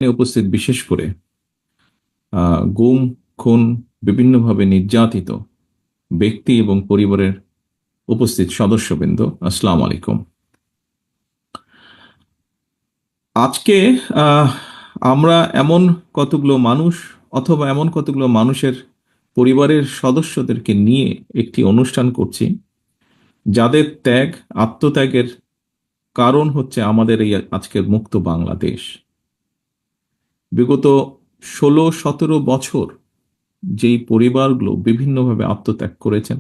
উপস্থিত বিশেষ করে গুম, খুন, বিভিন্নভাবে নির্যাতিত ব্যক্তি এবং পরিবারের উপস্থিত সদস্যবৃন্দ, আসসালামু আলাইকুম। আজকে আহ, আমরা এমন কতগুলো মানুষ অথবা এমন কতগুলো মানুষের পরিবারের সদস্যদেরকে নিয়ে একটি অনুষ্ঠান করছি, যাদের ত্যাগ, আত্মত্যাগের কারণ হচ্ছে আমাদের এই আজকের মুক্ত বাংলাদেশ। বিগত 16-17 বছর যেই পরিবারগুলো বিভিন্নভাবে আত্মত্যাগ করেছেন,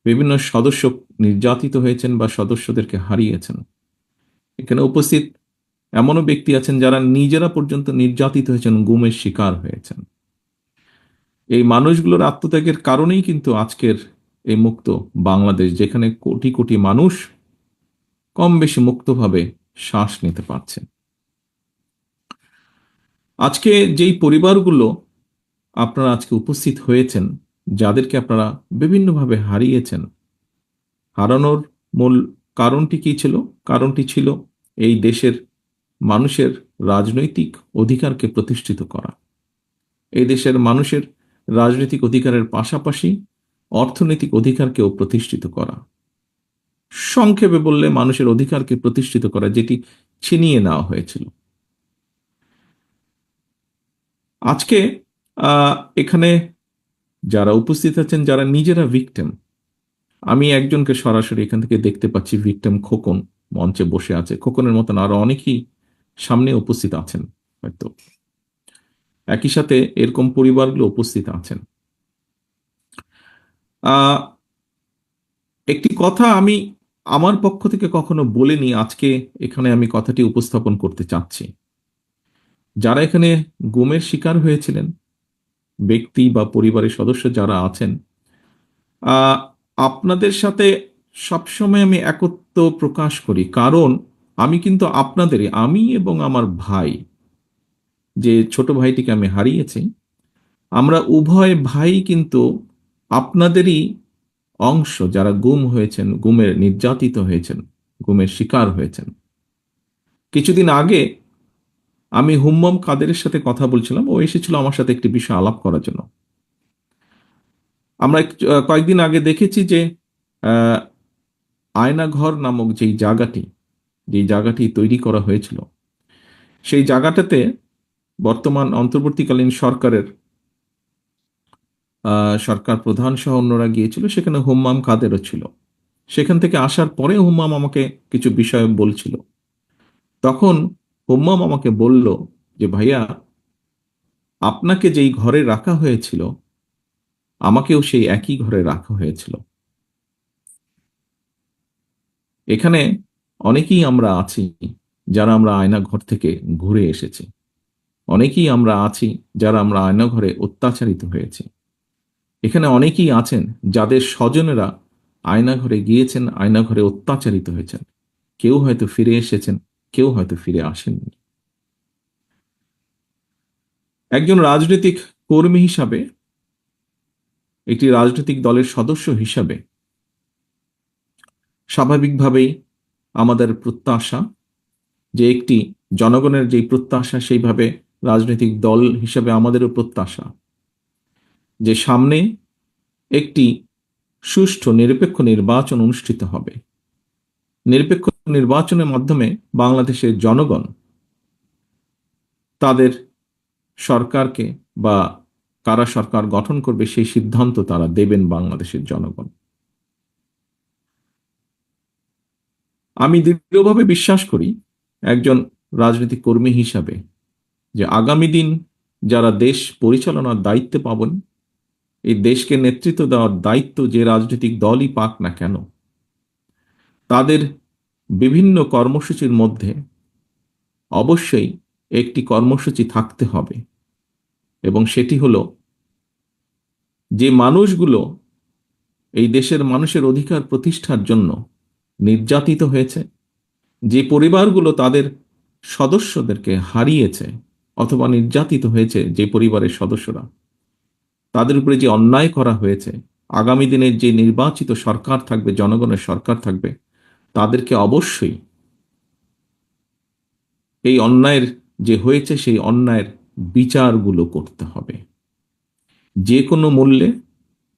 বিভিন্ন সদস্য নির্যাতিত হয়েছেন বা সদস্যদেরকে হারিয়েছেন, এখানে উপস্থিত এমনও ব্যক্তি আছেন যারা নিজেরা পর্যন্ত নির্যাতিত হয়েছেন, গুমের শিকার হয়েছেন। এই মানুষগুলোর আত্মত্যাগের কারণেই কিন্তু আজকের এই মুক্ত বাংলাদেশ, যেখানে কোটি কোটি মানুষ কম বেশি মুক্তভাবে শ্বাস নিতে পারছে। আজকে যেই পরিবারগুলো আপনারা আজকে উপস্থিত হয়েছেন, যাদেরকে আপনারা বিভিন্নভাবে হারিয়েছেন, হারানোর মূল কারণটি কি ছিল? কারণটি ছিল এই দেশের মানুষের রাজনৈতিক অধিকারকে প্রতিষ্ঠিত করা। এই দেশের মানুষের রাজনৈতিক অধিকারের পাশাপাশি অর্থনৈতিক অধিকারকেও প্রতিষ্ঠিত করা। সংক্ষেপে বললে মানুষের অধিকারকে প্রতিষ্ঠিত করা, যেটি ছিনিয়ে নেওয়া হয়েছিল। আজকে এখানে যারা উপস্থিত আছেন, যারা নিজেরা ভিকটিম, আমি একজনকে সরাসরি এখান থেকে দেখতে পাচ্ছি, ভিকটিম খোকন মঞ্চে বসে আছে। খোকনের মতন আরো অনেকেই সামনে উপস্থিত আছেন হয়তো, একই সাথে এরকম পরিবারগুলো উপস্থিত আছেন। আহ একটি কথা আমি আমার পক্ষ থেকে কখনো বলিনি, আজকে এখানে আমি কথাটি উপস্থাপন করতে চাচ্ছি। যারা এখানে গুমের শিকার হয়েছিলেন, ব্যক্তি বা পরিবারের সদস্য যারা আছেন, আহ আপনাদের সাথে সবসময় আমি একত্ব প্রকাশ করি, কারণ আমি কিন্তু আপনাদেরই, আমি এবং আমার ভাই, যে ছোট ভাইটিকে আমি হারিয়েছি, আমরা উভয় ভাই কিন্তু আপনাদেরই অংশ, যারা গুম হয়েছেন, গুমের নির্যাতিত হয়েছেন, গুমের শিকার হয়েছেন। কিছুদিন আগে আমি হুম্মম কাদেরের সাথে কথা বলছিলাম, ও এসেছিল আমার সাথে একটি বিষয় আলাপ করার জন্য। আমরা কয়েকদিন আগে দেখেছি যে আহ, আয়নাঘর নামক যেই জায়গাটি তৈরি করা হয়েছিল, সেই জায়গাটাতে বর্তমান অন্তর্বর্তীকালীন সরকার প্রধান সহ অন্যরা গিয়েছিল, সেখানে হুম্মাম কাদেরও ছিল। সেখান থেকে আসার পরে হুম্মাম আমাকে কিছু বিষয় বলছিল। তখন হুম্মাম আমাকে বলল যে, ভাইয়া, আপনাকে যেই ঘরে রাখা হয়েছিল, আমাকেও সেই একই ঘরে রাখা হয়েছিল। এখানে অনেকেই আমরা আছি যারা আমরা আয়না ঘর থেকে ঘুরে এসেছি। অনেকেই আমরা আছি যারা আমরা আয়না ঘরে অত্যাচারিত হয়েছি। এখানে অনেকেই আছেন যাদের স্বজনেরা আয়না ঘরে গিয়েছেন, আয়না ঘরে অত্যাচারিত হয়েছেন। কেউ হয়তো ফিরে এসেছেন, কেউ হয়তো ফিরে আসেননি। একজন রাজনৈতিক কর্মী হিসাবে, একটি রাজনৈতিক দলের সদস্য হিসাবে, স্বাভাবিকভাবেই আমাদের প্রত্যাশা যে একটি জনগণের যেই প্রত্যাশা, সেইভাবে রাজনৈতিক দল হিসাবে আমাদেরও প্রত্যাশা যে সামনে একটি সুষ্ঠু নিরপেক্ষ নির্বাচন অনুষ্ঠিত হবে। নিরপেক্ষ নির্বাচনের মাধ্যমে বাংলাদেশের জনগণ তাদের সরকারকে বা কারা সরকার গঠন করবে সেই সিদ্ধান্ত তারা দেবেন বাংলাদেশের জনগণ। আমি দৃঢ়ভাবে বিশ্বাস করি একজন রাজনৈতিক কর্মী হিসাবে যে আগামী দিন যারা দেশ পরিচালনার দায়িত্বে পাবেন, এই দেশকে নেতৃত্ব দেওয়ার দায়িত্ব যে রাজনৈতিক দলই পাক না কেন, তাদের বিভিন্ন কর্মসূচির মধ্যে অবশ্যই একটি কর্মসূচি থাকতে হবে, এবং সেটি হলো যে মানুষগুলো এই দেশের মানুষের অধিকার প্রতিষ্ঠার জন্য নির্যাতিত হয়েছে, যে পরিবারগুলো তাদের সদস্যদেরকে হারিয়েছে অথবা নির্যাতিত হয়েছে, যে পরিবারের সদস্যরা, তাদের উপরে যে অন্যায় করা হয়েছে, আগামী দিনের যে নির্বাচিত সরকার থাকবে, জনগণের সরকার থাকবে, তাদেরকে অবশ্যই এই অন্যায়ের যে হয়েছে সেই অন্যায়ের বিচারগুলো করতে হবে। যে কোনো মূল্যে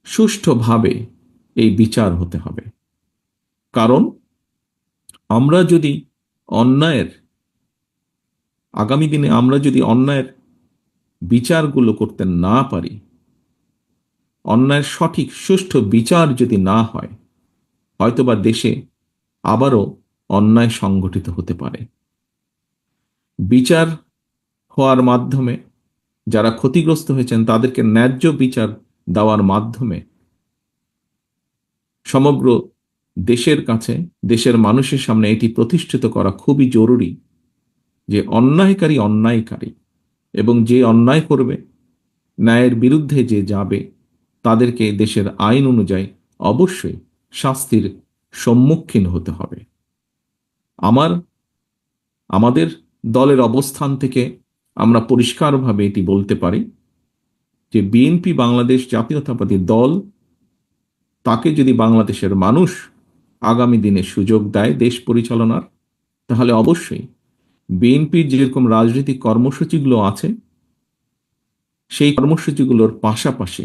সুষ্ঠুভাবে এই বিচার হতে হবে। কারণ আমরা যদি অন্যায়ের আগামী দিনে আমরা যদি অন্যায়ের বিচারগুলো করতে না পারি, অন্যায়ের সঠিক সুষ্ঠু বিচার যদি না হয়, হয়তোবা দেশে আবারও অন্যায় সংগঠিত হতে পারে। বিচার হওয়ার মাধ্যমে যারা ক্ষতিগ্রস্ত হয়েছেন তাদেরকে ন্যায্য বিচার দেওয়ার মাধ্যমে সমগ্র দেশের কাছে, দেশের মানুষের সামনে এটি প্রতিষ্ঠিত করা খুবই জরুরি যে অন্যায়কারী অন্যায়কারী, এবং যে অন্যায় করবে, ন্যায়ের বিরুদ্ধে যে যাবে, তাদেরকে দেশের আইন অনুযায়ী অবশ্যই শাস্তির সম্মুখীন হতে হবে। আমাদের দলের অবস্থান থেকে আমরা পরিষ্কারভাবে এটি বলতে পারি যে বিএনপি বাংলাদেশ জাতীয়তাবাদী দল, তাকে যদি বাংলাদেশের মানুষ আগামী দিনে সুযোগ দেয় দেশ পরিচালনার, তাহলে অবশ্যই বিএনপির যেরকম রাজনৈতিক কর্মসূচিগুলো আছে, সেই কর্মসূচিগুলোর পাশাপাশি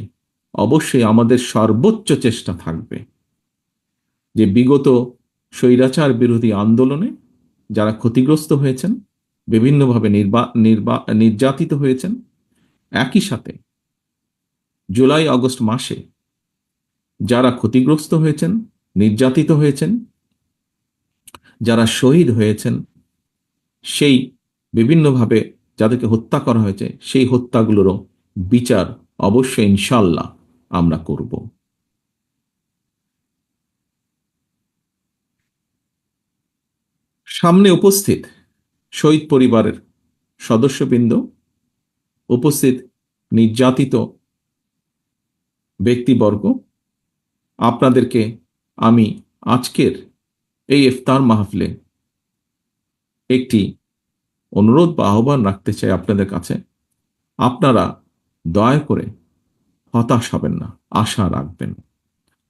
অবশ্যই আমাদের সর্বোচ্চ চেষ্টা থাকবে যে বিগত স্বৈরাচার বিরোধী আন্দোলনে যারা ক্ষতিগ্রস্ত হয়েছেন, বিভিন্নভাবে নির্যাতিত হয়েছেন, একই সাথে জুলাই আগস্ট মাসে যারা ক্ষতিগ্রস্ত হয়েছেন, নির্যাতিত হয়েছেন, যারা শহীদ হয়েছেন, সেই বিভিন্নভাবে যাদেরকে হত্যা করা হয়েছে, সেই হত্যাগুলোরও বিচার অবশ্যই ইনশাল্লাহ আমরা করব। সামনে উপস্থিত শহীদ পরিবারের সদস্যবৃন্দ, উপস্থিত নির্যাতিত ব্যক্তিবর্গ, আপনাদেরকে আমি আজকের এই ইফতার মাহফিলে একটি অনুরোধ বা আহ্বান রাখতে চাই আপনাদের কাছে। আপনারা দয়া করে হতাশ হবেন না, আশা রাখবেন।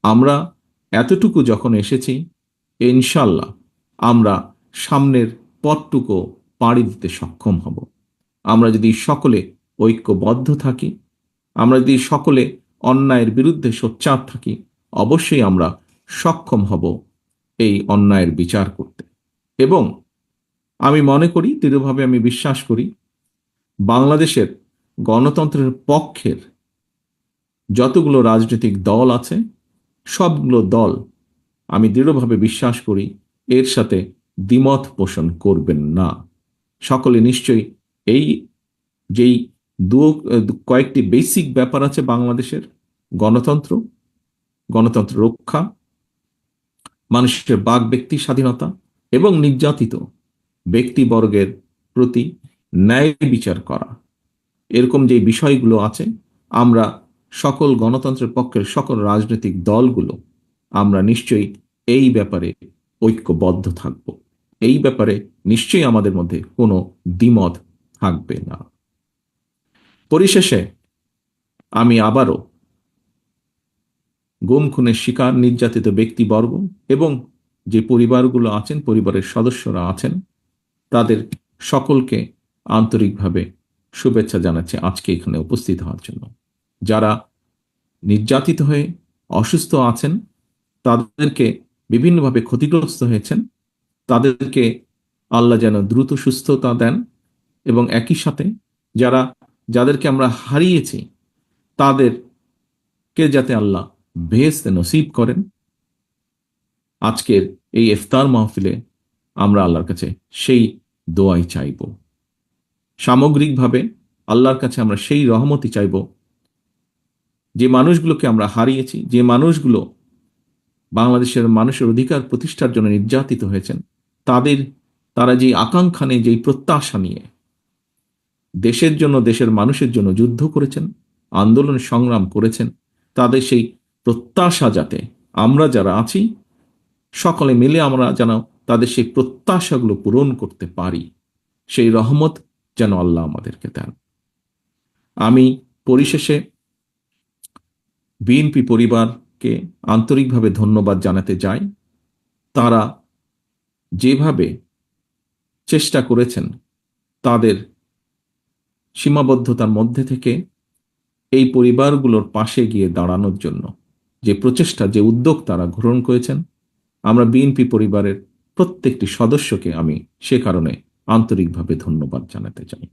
আমরা এতটুকু যখন এসেছি, ইনশাল্লাহ আমরা সামনের পথটুকু পাড়ি দিতে সক্ষম হব। আমরা যদি সকলে ঐক্যবদ্ধ থাকি, আমরা যদি সকলে অন্যায়ের বিরুদ্ধে সোচ্চার থাকি, অবশ্যই আমরা সক্ষম হব এই অন্যায়ের বিচার করতে। এবং আমি মনে করি, দৃঢ়ভাবে আমি বিশ্বাস করি, বাংলাদেশের গণতন্ত্রের পক্ষের যতগুলো রাজনৈতিক দল আছে, সবগুলো দল, আমি দৃঢ়ভাবে বিশ্বাস করি, এর সাথে দ্বিমত পোষণ করবেন না। সকলে নিশ্চয়ই এই যেই কয়েকটি বেসিক ব্যাপার আছে বাংলাদেশের: গণতন্ত্র, গণতন্ত্র রক্ষা, মানুষের বাক ব্যক্তি স্বাধীনতা এবং নির্যাতিত ব্যক্তিবর্গের প্রতি ন্যায় বিচার করা, এরকম যে বিষয়গুলো আছে, আমরা সকল গণতন্ত্রের পক্ষের সকল রাজনৈতিক দলগুলো আমরা নিশ্চয়ই এই ব্যাপারে ঐক্যবদ্ধ থাকব। এই ব্যাপারে নিশ্চয়ই আমাদের মধ্যে কোনো দ্বিমত থাকবে না। পরিশেষে আমি আবারও গুম খুনের শিকার নির্যাতিত ব্যক্তিবর্গ এবং যে পরিবারগুলো আছেন, পরিবারের সদস্যরা আছেন, তাদের সকলকে আন্তরিকভাবে শুভেচ্ছা জানাচ্ছি আজকে এখানে উপস্থিত হওয়ার জন্য। যারা নির্যাতিত হয়ে অসুস্থ আছেন, তাদেরকে বিভিন্নভাবে ক্ষতিগ্রস্ত হয়েছেন, তাদেরকে আল্লাহ যেন দ্রুত সুস্থতা দেন, এবং একই সাথে যাদেরকে আমরা হারিয়েছি, তাদেরকে যাতে আল্লাহ বেহেশত নসিব করেন। আজকের এই ইফতার মাহফিলে আমরা আল্লাহর কাছে সেই দোয়াই চাইব। সামগ্রিকভাবে আল্লাহর কাছে আমরা সেই রহমতই চাইব, যে মানুষগুলোকে আমরা হারিয়েছি, যে মানুষগুলো বাংলাদেশের মানুষের অধিকার প্রতিষ্ঠার জন্য নির্যাতিত হয়েছেন, তারা যে আকাঙ্ক্ষা নিয়ে, যেই প্রত্যাশা নিয়ে দেশের জন্য, দেশের মানুষের জন্য যুদ্ধ করেছেন, আন্দোলন সংগ্রাম করেছেন, তাদের সেই প্রত্যাশা যাতে আমরা যারা আছি সকলে মিলে আমরা যেন তাদের সেই প্রত্যাশাগুলো পূরণ করতে পারি, সেই রহমত যেন আল্লাহ আমাদেরকে দেন। আমি পরিশেষে বিএনপি পরিবারকে আন্তরিকভাবে ধন্যবাদ জানাতে চাই। তারা যেভাবে চেষ্টা করেছেন তাদের সীমাবদ্ধতার মধ্যে থেকে এই পরিবারগুলোর পাশে গিয়ে দাঁড়ানোর জন্য যে প্রচেষ্টা, যে উদ্যোগ তারা গ্রহণ করেছেন, আমরা বিএনপি পরিবারের প্রত্যেকটি সদস্যকে আমি সে কারণে আন্তরিকভাবে ধন্যবাদ জানাতে চাই।